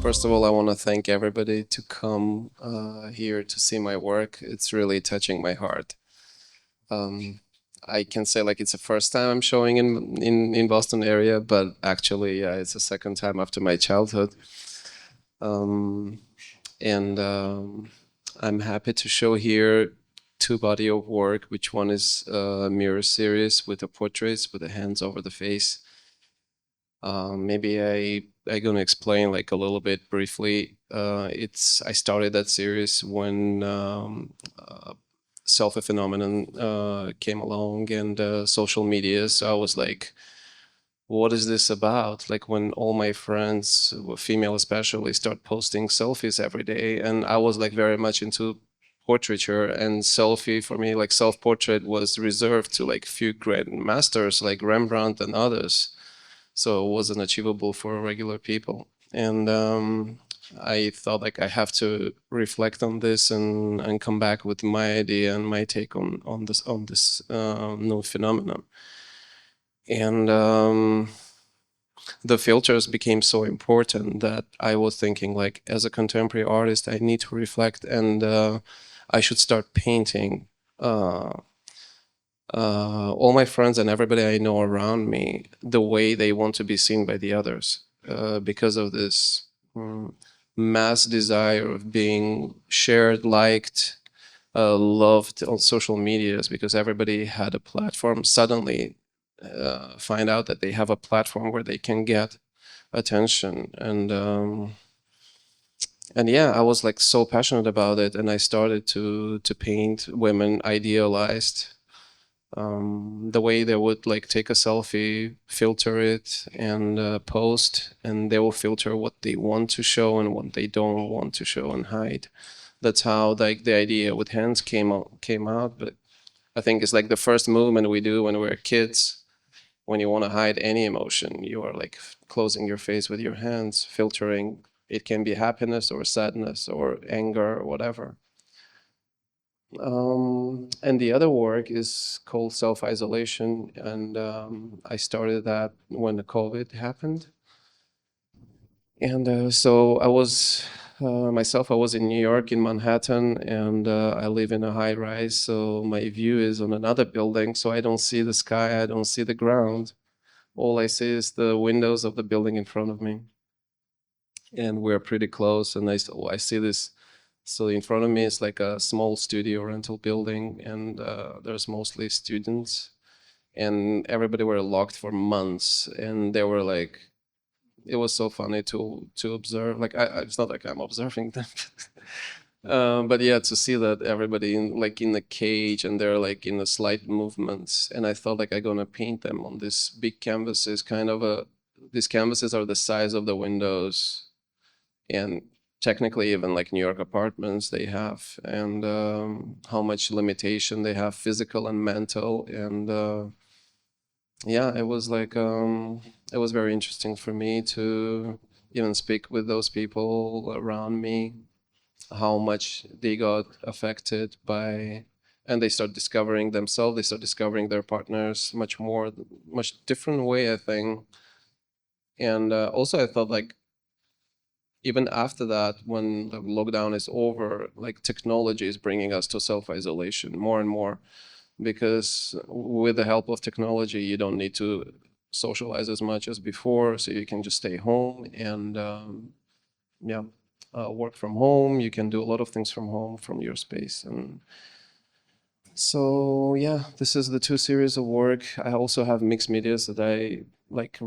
First of all, I want to thank everybody to come here to see my work. It's really touching my heart. Um, I can say like it's the first time I'm showing in Boston area, but actually, it's the second time after my childhood. Um, and I'm happy to show here two body of work, which one is a mirror series with the portraits with the hands over the face. Maybe I gonna explain like a little bit briefly. It's I started that series when selfie phenomenon came along and social media. So I was like, what is this about? Like when all my friends, female especially, start posting selfies every day, and I was like very much into portraiture, and selfie for me, like self-portrait, was reserved to like few great masters like Rembrandt and others, so it wasn't achievable for regular people. And I thought like I have to reflect on this and come back with my idea and my take on this new phenomenon. And the filters became so important that I was thinking like, as a contemporary artist, I need to reflect, and I should start painting. Uh, all my friends and everybody I know around me the way they want to be seen by the others, because of this mass desire of being shared, liked, loved on social medias, because everybody had a platform. Suddenly, find out that they have a platform where they can get attention, and yeah, I was like so passionate about it, and I started to paint women idealized, the way they would like take a selfie, filter it, and post, and they will filter what they want to show and what they don't want to show and hide. That's how like the idea with hands came out. But I think it's like the first movement we do when we're kids. When you want to hide any emotion, you are like closing your face with your hands, filtering. It can be happiness or sadness or anger or whatever. And the other work is called self-isolation, and I started that when the COVID happened. And so I was myself. I was in New York, in Manhattan, and I live in a high rise. So my view is on another building. So I don't see the sky. I don't see the ground. All I see is the windows of the building in front of me, and we're pretty close. And I see this. So in front of me is like a small studio rental building, and there's mostly students, and everybody were locked for months, and they were like, it was so funny to observe. Like it's not like I'm observing them, but yeah, to see that everybody in the cage, and they're like in the slight movements, and I thought like I'm gonna paint them on this big canvases, kind of a. These canvases are the size of the windows, and technically even like New York apartments they have, and how much limitation they have, physical and mental, and yeah, it was like it was very interesting for me to even speak with those people around me, how much they got affected by, and they start discovering themselves, they start discovering their partners much more, much different way, I think. And also I thought like, even after that, when the lockdown is over, like technology is bringing us to self-isolation more and more, because with the help of technology, you don't need to socialize as much as before. So you can just stay home and yeah, work from home. You can do a lot of things from home, from your space. And so yeah, this is the two series of work. I also have mixed medias that I like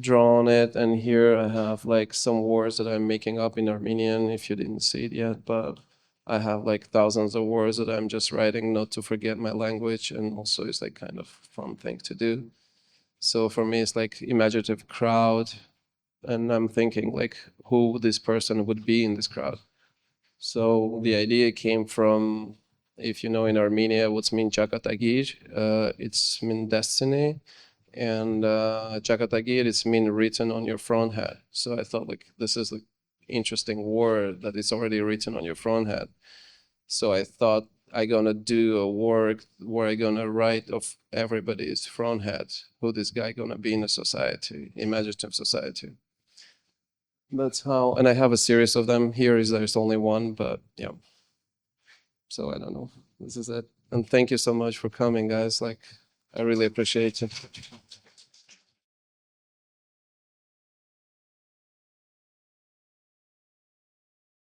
drawn it, and here I have like some words that I'm making up in Armenian, if you didn't see it yet, but I have like thousands of words that I'm just writing not to forget my language, and also it's like kind of fun thing to do. So for me, it's like imaginative crowd, and I'm thinking like who this person would be in this crowd. So the idea came from, if you know in Armenia what's mean Chakatagir, it's mean destiny, and Chakatagir it's mean written on your front head. So I thought like this is an interesting word that is already written on your front head. So I thought I gonna do a work where I gonna write of everybody's front head, who this guy gonna be in a society, imaginative society. That's how, and I have a series of them. Here is there's only one, but yeah. So I don't know. This is it. And thank you so much for coming, guys. Like, I really appreciate it.